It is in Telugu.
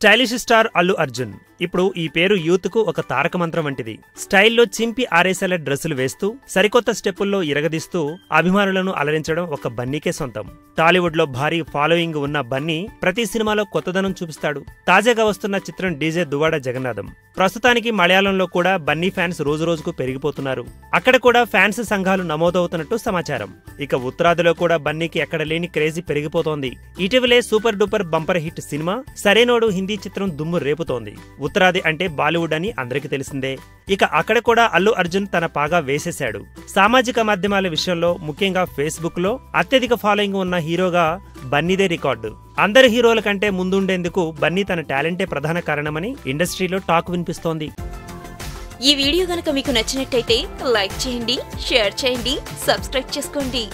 స్టైలిష్ స్టార్ అల్లు అర్జున్ ఇప్పుడు ఈ పేరు యూత్ కు ఒక తారక మంత్రం వంటిది. స్టైల్లో చింపి ఆరేసేలా డ్రెస్సులు వేస్తూ సరికొత్త స్టెప్పుల్లో ఇరగదీస్తూ అభిమానులను అలరించడం ఒక బన్నీకే సొంతం. టాలీవుడ్ లో భారీ ఫాలోయింగ్ ఉన్న బన్నీ ప్రతి సినిమాలో కొత్తదనం చూపిస్తాడు. తాజాగా వస్తున్న చిత్రం డీజే దువ్వాడ జగన్నాథం. ప్రస్తుతానికి మలయాళంలో కూడా బన్నీ ఫ్యాన్స్ రోజురోజుకు పెరిగిపోతున్నారు. అక్కడ కూడా ఫ్యాన్స్ సంఘాలు నమోదవుతున్నట్టు సమాచారం. ఇక ఉత్తరాదిలో కూడా బన్నీకి ఎక్కడ లేని క్రేజీ పెరిగిపోతోంది. ఇటీవలే సూపర్ డూపర్ బంపర్ హిట్ సినిమా సరైనోడు హిందీ చిత్రం దుమ్ము రేపుతోంది. ఉత్తరాది అంటే బాలీవుడ్ అని అందరికీ తెలిసిందే. ఇక అక్కడ కూడా అల్లు అర్జున్ తన పాగా వేసేశాడు. సామాజిక మాధ్యమాల విషయంలో ముఖ్యంగా ఫేస్బుక్ లో అత్యధిక ఫాలోయింగ్ ఉన్న హీరోగా బన్నీదే రికార్డు. అందరి హీరోల కంటే ముందుండేందుకు బన్నీ తన టాలెంటే ప్రధాన కారణమని ఇండస్ట్రీలో టాక్ వినిపిస్తోంది. ఈ వీడియో గనుక మీకు నచ్చినట్టయితే లైక్ చేయండి, షేర్ చేయండి, సబ్స్క్రైబ్ చేసుకోండి.